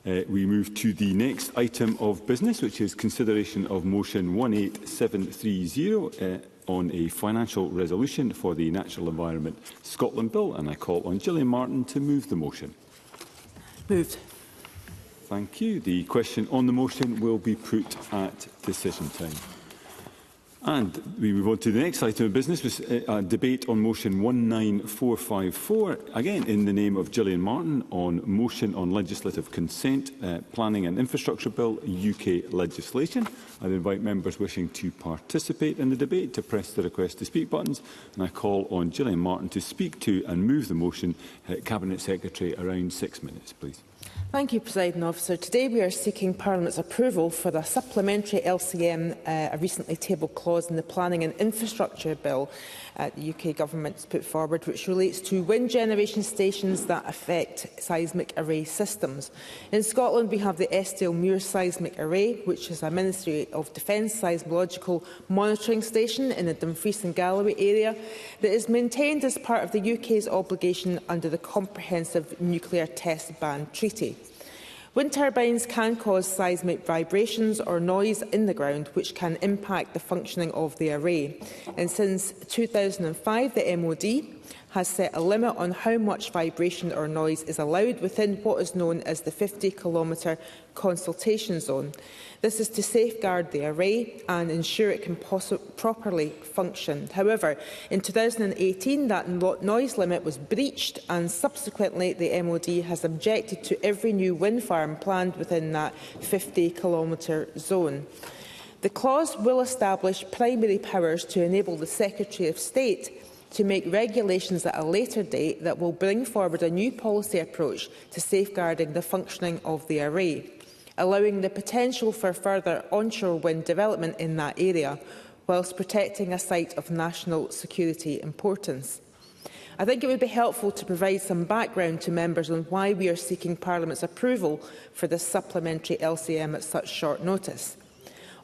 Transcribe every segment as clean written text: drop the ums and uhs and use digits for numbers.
We move to the next item of business, which is consideration of motion 18730 on a financial resolution for the Natural Environment Scotland Bill, and I call on Gillian Martin to move the motion. Moved. Thank you. The question on the motion will be put at decision time. And we move on to the next item of business, which is a debate on motion 19454, again in the name of Gillian Martin, on motion on legislative consent, planning and infrastructure bill, UK legislation. I invite members wishing to participate in the debate to press the request to speak buttons, and I call on Gillian Martin to speak to and move the motion. Cabinet Secretary, around 6 minutes, please. Thank you, Presiding Officer. Today we are seeking Parliament's approval for the supplementary LCM, a recently tabled clause in the Planning and Infrastructure Bill the UK Government has put forward, which relates to wind generation stations that affect seismic array systems. In Scotland, we have the Estill-Muir Seismic Array, which is a Ministry of Defence seismological monitoring station in the Dumfries and Galloway area that is maintained as part of the UK's obligation under the Comprehensive Nuclear Test Ban Treaty. Wind turbines can cause seismic vibrations or noise in the ground, which can impact the functioning of the array. And since 2005, the MOD has set a limit on how much vibration or noise is allowed within what is known as the 50-kilometre consultation zone. This is to safeguard the array and ensure it can properly function. However, in 2018, that noise limit was breached, and subsequently the MOD has objected to every new wind farm planned within that 50-kilometre zone. The clause will establish primary powers to enable the Secretary of State to make regulations at a later date that will bring forward a new policy approach to safeguarding the functioning of the array, allowing the potential for further onshore wind development in that area, whilst protecting a site of national security importance. I think it would be helpful to provide some background to members on why we are seeking Parliament's approval for this supplementary LCM at such short notice.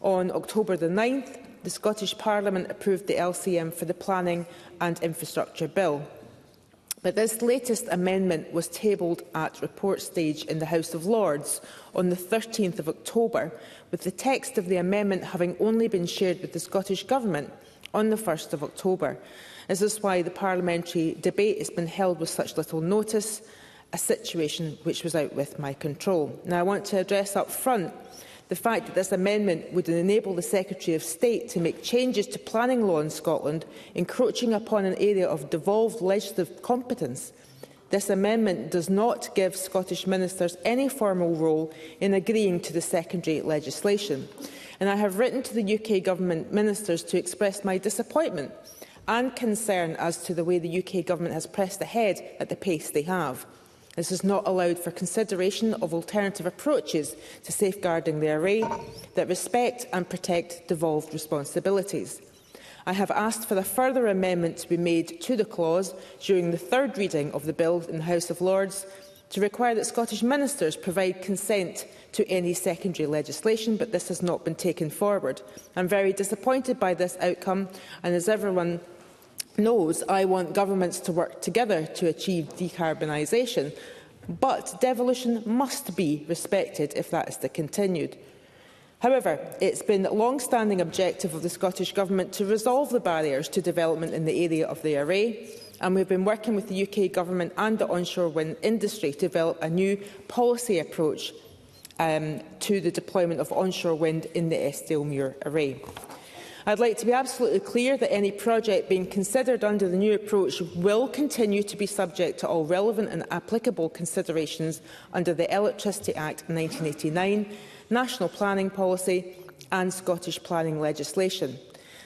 On October the 9th, the Scottish Parliament approved the LCM for the Planning and Infrastructure Bill. But this latest amendment was tabled at report stage in the House of Lords on the 13th of October, with the text of the amendment having only been shared with the Scottish Government on the 1st of October. This is why the parliamentary debate has been held with such little notice, a situation which was out with my control. Now, I want to address up front the fact that this amendment would enable the Secretary of State to make changes to planning law in Scotland, encroaching upon an area of devolved legislative competence. This amendment does not give Scottish ministers any formal role in agreeing to the secondary legislation. And I have written to the UK Government ministers to express my disappointment and concern as to the way the UK Government has pressed ahead at the pace they have. This has not allowed for consideration of alternative approaches to safeguarding the array that respect and protect devolved responsibilities. I have asked for a further amendment to be made to the clause during the third reading of the bill in the House of Lords to require that Scottish ministers provide consent to any secondary legislation, but this has not been taken forward. I am very disappointed by this outcome, and as everyone knows, I want governments to work together to achieve decarbonisation, but devolution must be respected if that is to continue. However, it's been a long-standing objective of the Scottish Government to resolve the barriers to development in the area of the array, and we've been working with the UK Government and the onshore wind industry to develop a new policy approach to the deployment of onshore wind in the Estill-Muir array. I'd like to be absolutely clear that any project being considered under the new approach will continue to be subject to all relevant and applicable considerations under the Electricity Act 1989, National Planning Policy and Scottish planning legislation.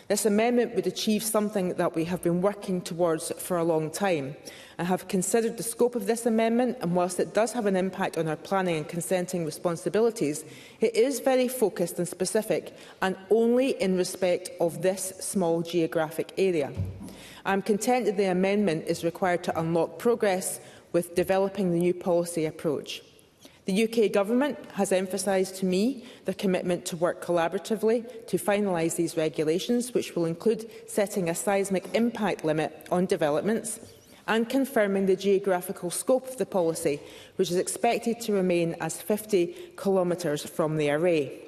This amendment would achieve something that we have been working towards for a long time. I have considered the scope of this amendment, and whilst it does have an impact on our planning and consenting responsibilities, it is very focused and specific, and only in respect of this small geographic area. I am content that the amendment is required to unlock progress with developing the new policy approach. The UK Government has emphasised to me their commitment to work collaboratively to finalise these regulations, which will include setting a seismic impact limit on developments and confirming the geographical scope of the policy, which is expected to remain as 50 kilometres from the array.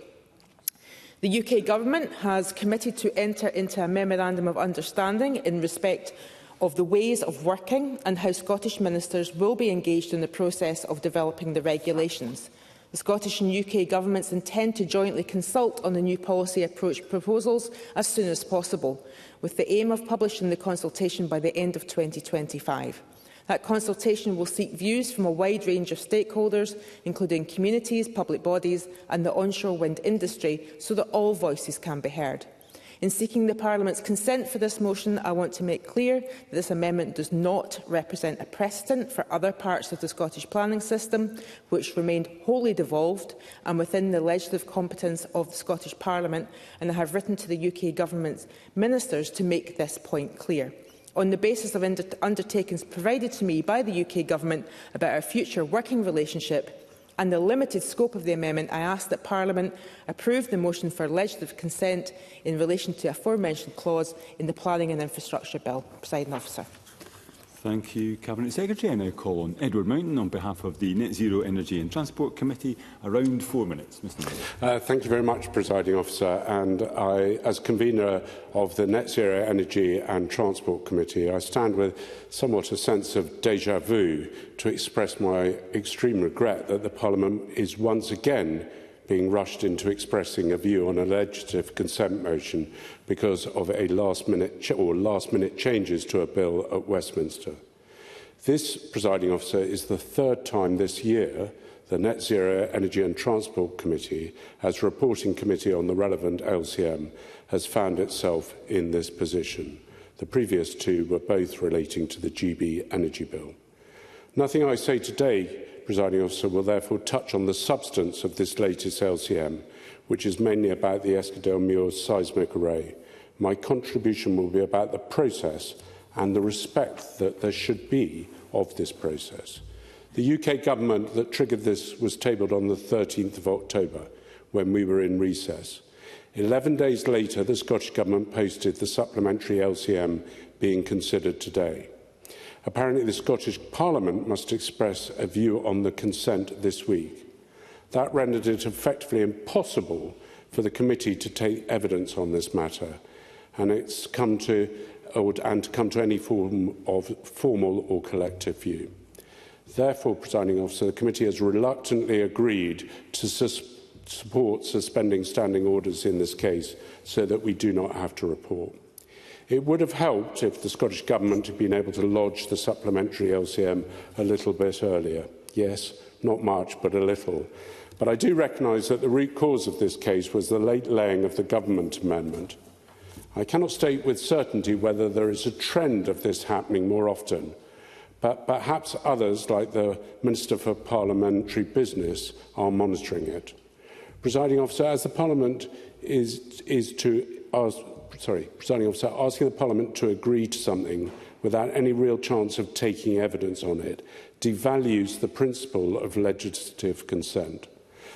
The UK Government has committed to enter into a Memorandum of Understanding in respect of the ways of working and how Scottish ministers will be engaged in the process of developing the regulations. The Scottish and UK Governments intend to jointly consult on the new policy approach proposals as soon as possible, with the aim of publishing the consultation by the end of 2025. That consultation will seek views from a wide range of stakeholders, including communities, public bodies and the onshore wind industry, so that all voices can be heard. In seeking the Parliament's consent for this motion, I want to make clear that this amendment does not represent a precedent for other parts of the Scottish planning system, which remained wholly devolved and within the legislative competence of the Scottish Parliament, and I have written to the UK Government's ministers to make this point clear. On the basis of undertakings provided to me by the UK Government about our future working relationship and the limited scope of the amendment, I ask that Parliament approve the motion for legislative consent in relation to the aforementioned clause in the Planning and Infrastructure Bill. Presiding Officer. Thank you, Cabinet Secretary. I now call on Edward Mountain on behalf of the Net Zero Energy and Transport Committee. Around 4 minutes. Mr. Miller. Thank you very much, Presiding Officer. And I, as convener of the Net Zero Energy and Transport Committee, I stand with somewhat a sense of déjà vu to express my extreme regret that the Parliament is once again being rushed into expressing a view on a legislative consent motion because of a last-minute changes to a bill at Westminster. This, Presiding Officer, is the third time this year the Net Zero Energy and Transport Committee, as reporting committee on the relevant LCM, has found itself in this position. The previous two were both relating to the GB Energy Bill. Nothing I say today, Presiding Officer, will therefore touch on the substance of this latest LCM, which is mainly about the Eskdale-Muir seismic array. My contribution will be about the process and the respect that there should be of this process. The UK Government that triggered this was tabled on the 13th of October, when we were in recess. 11 days later, the Scottish Government posted the supplementary LCM being considered today. Apparently, the Scottish Parliament must express a view on the consent this week. That rendered it effectively impossible for the committee to take evidence on this matter, and to come to any form of formal or collective view. Therefore, Presiding Officer, the committee has reluctantly agreed to support suspending standing orders in this case so that we do not have to report. It would have helped if the Scottish Government had been able to lodge the supplementary LCM a little bit earlier. Yes, not much, but a little. But I do recognise that the root cause of this case was the late laying of the Government amendment. I cannot state with certainty whether there is a trend of this happening more often, but perhaps others, like the Minister for Parliamentary Business, are monitoring it. Presiding Officer, as the Parliament Presiding Officer, asking the Parliament to agree to something without any real chance of taking evidence on it devalues the principle of legislative consent.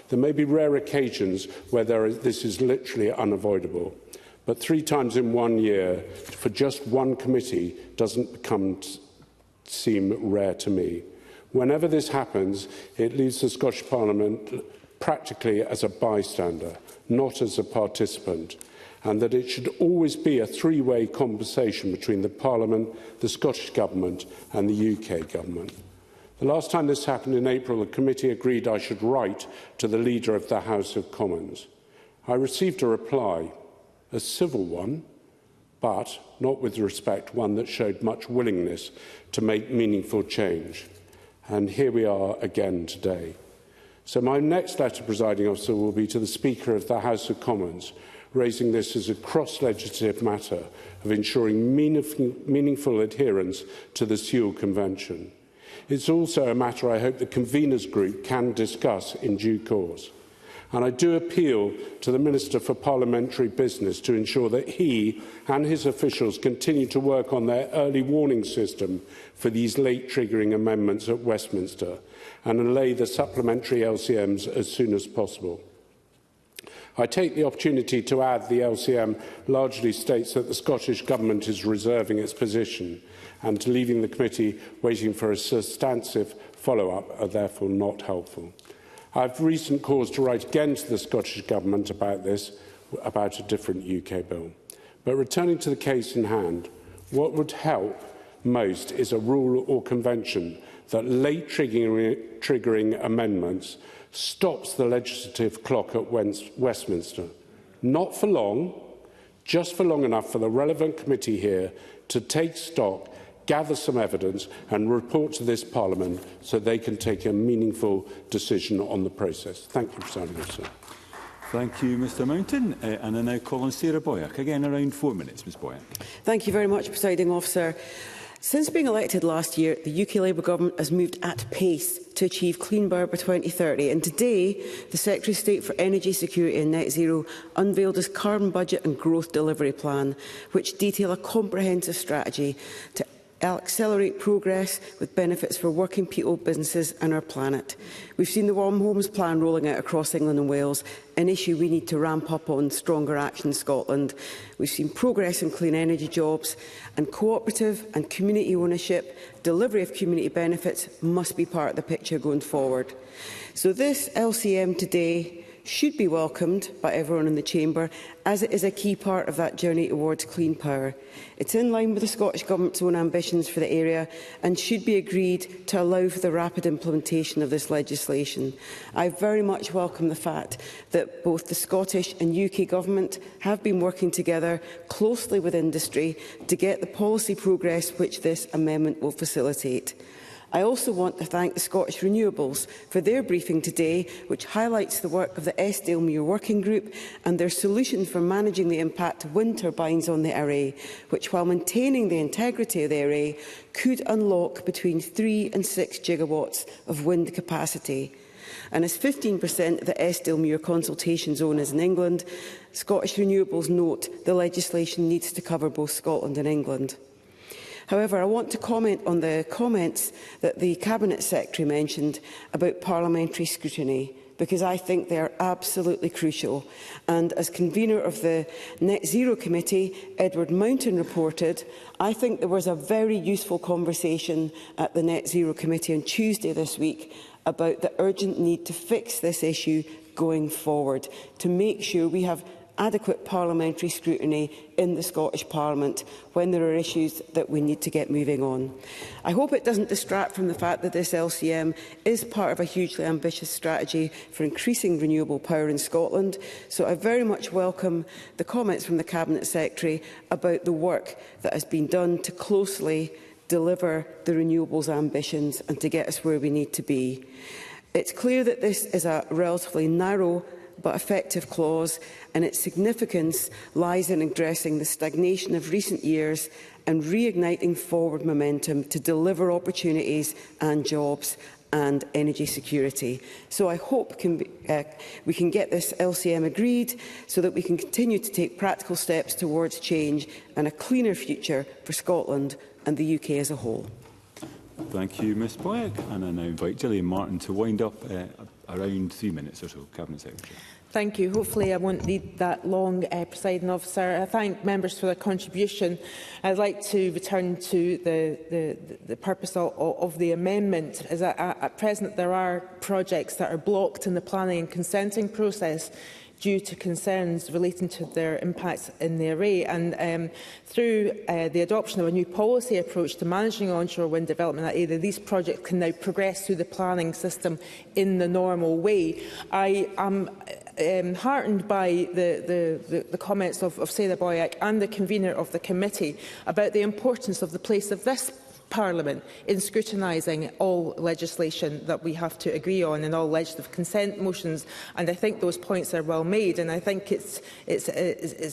There may be rare occasions where this is literally unavoidable, but 3 times in 1 year for just one committee doesn't seem rare to me. Whenever this happens, it leaves the Scottish Parliament practically as a bystander, not as a participant, and that it should always be a three-way conversation between the Parliament, the Scottish Government and the UK Government. The last time this happened in April, the committee agreed I should write to the Leader of the House of Commons. I received a reply, a civil one, but, not with respect, one that showed much willingness to make meaningful change. And here we are again today. So my next letter, Presiding Officer, will be to the Speaker of the House of Commons, raising this as a cross-legislative matter of ensuring meaningful adherence to the Sewell Convention. It's also a matter I hope the Conveners Group can discuss in due course. And I do appeal to the Minister for Parliamentary Business to ensure that he and his officials continue to work on their early warning system for these late triggering amendments at Westminster and allay the supplementary LCMs as soon as possible. I take the opportunity to add the LCM largely states that the Scottish Government is reserving its position, and leaving the committee waiting for a substantive follow-up are therefore not helpful. I have recent cause to write again to the Scottish Government about this, about a different UK bill. But returning to the case in hand, what would help most is a rule or convention that late triggering amendments stops the legislative clock at Westminster. Not for long, just for long enough for the relevant committee here to take stock, gather some evidence and report to this Parliament so they can take a meaningful decision on the process. Thank you, Presiding Officer. Thank you, Mr Mountain. And I now call on Sarah Boyack. Again, around 4 minutes, Ms Boyack. Thank you very much, Presiding Officer. Since being elected last year, the UK Labour Government has moved at pace to achieve Clean Power by 2030. And today, the Secretary of State for Energy Security and Net Zero unveiled his carbon budget and growth delivery plan, which detail a comprehensive strategy to accelerate progress with benefits for working people, businesses and our planet. We've seen the Warm Homes Plan rolling out across England and Wales, an issue we need to ramp up on stronger action in Scotland. We've seen progress in clean energy jobs, and cooperative and community ownership, delivery of community benefits must be part of the picture going forward. So this LCM today should be welcomed by everyone in the Chamber, as it is a key part of that journey towards clean power. It's in line with the Scottish Government's own ambitions for the area and should be agreed to allow for the rapid implementation of this legislation. I very much welcome the fact that both the Scottish and UK Government have been working together closely with industry to get the policy progress which this amendment will facilitate. I also want to thank the Scottish Renewables for their briefing today, which highlights the work of the Eskdale-Muir Working Group and their solution for managing the impact of wind turbines on the array, which, while maintaining the integrity of the array, could unlock between 3 and 6 gigawatts of wind capacity. And as 15% of the Eskdale-Muir consultation zone is in England, Scottish Renewables note the legislation needs to cover both Scotland and England. However, I want to comment on the comments that the Cabinet Secretary mentioned about parliamentary scrutiny, because I think they are absolutely crucial. And as convener of the Net Zero Committee, Edward Mountain reported, I think there was a very useful conversation at the Net Zero Committee on Tuesday this week about the urgent need to fix this issue going forward, to make sure we have adequate parliamentary scrutiny in the Scottish Parliament when there are issues that we need to get moving on. I hope it doesn't distract from the fact that this LCM is part of a hugely ambitious strategy for increasing renewable power in Scotland, so I very much welcome the comments from the Cabinet Secretary about the work that has been done to closely deliver the renewables ambitions and to get us where we need to be. It's clear that this is a relatively narrow but effective clause, and its significance lies in addressing the stagnation of recent years and reigniting forward momentum to deliver opportunities and jobs and energy security. So I hope we can get this LCM agreed so that we can continue to take practical steps towards change and a cleaner future for Scotland and the UK as a whole. Thank you, Ms Boyack. And I now invite Gillian Martin to wind up around 3 minutes or so. Cabinet Secretary. Thank you. Hopefully I won't need that long, Presiding Officer. I thank members for their contribution. I'd like to return to the purpose of the amendment. As at present, there are projects that are blocked in the planning and consenting process due to concerns relating to their impacts in the array. And through the adoption of a new policy approach to managing onshore wind development in that area, these projects can now progress through the planning system in the normal way. I am heartened by the comments of Sarah Boyack and the convener of the committee about the importance of the place of this Parliament in scrutinising all legislation that we have to agree on and all legislative consent motions, and I think those points are well made, and I think it's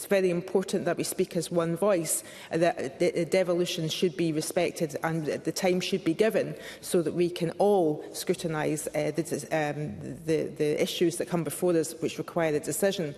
very important that we speak as one voice, that the devolution should be respected and the time should be given so that we can all scrutinise the issues that come before us which require a decision.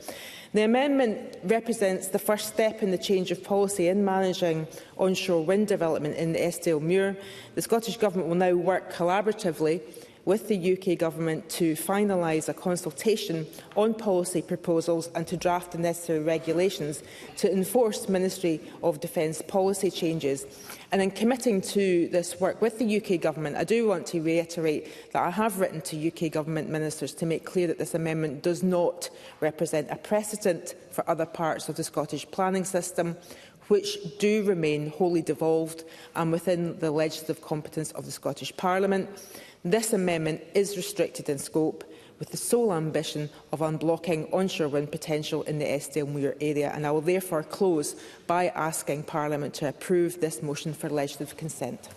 The amendment represents the first step in the change of policy in managing onshore wind development in the Eskdale-Muir. The Scottish Government will now work collaboratively with the UK Government to finalise a consultation on policy proposals and to draft the necessary regulations to enforce Ministry of Defence policy changes. And in committing to this work with the UK Government, I do want to reiterate that I have written to UK Government ministers to make clear that this amendment does not represent a precedent for other parts of the Scottish planning system, which do remain wholly devolved and within the legislative competence of the Scottish Parliament. This amendment is restricted in scope, with the sole ambition of unblocking onshore wind potential in the Eskdale-Muir area, and I will therefore close by asking Parliament to approve this motion for legislative consent.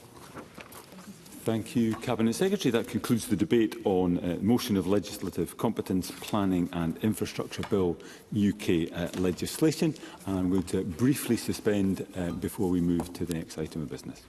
Thank you, Cabinet Secretary. That concludes the debate on motion of legislative competence, planning and infrastructure bill UK legislation. And I'm going to briefly suspend before we move to the next item of business.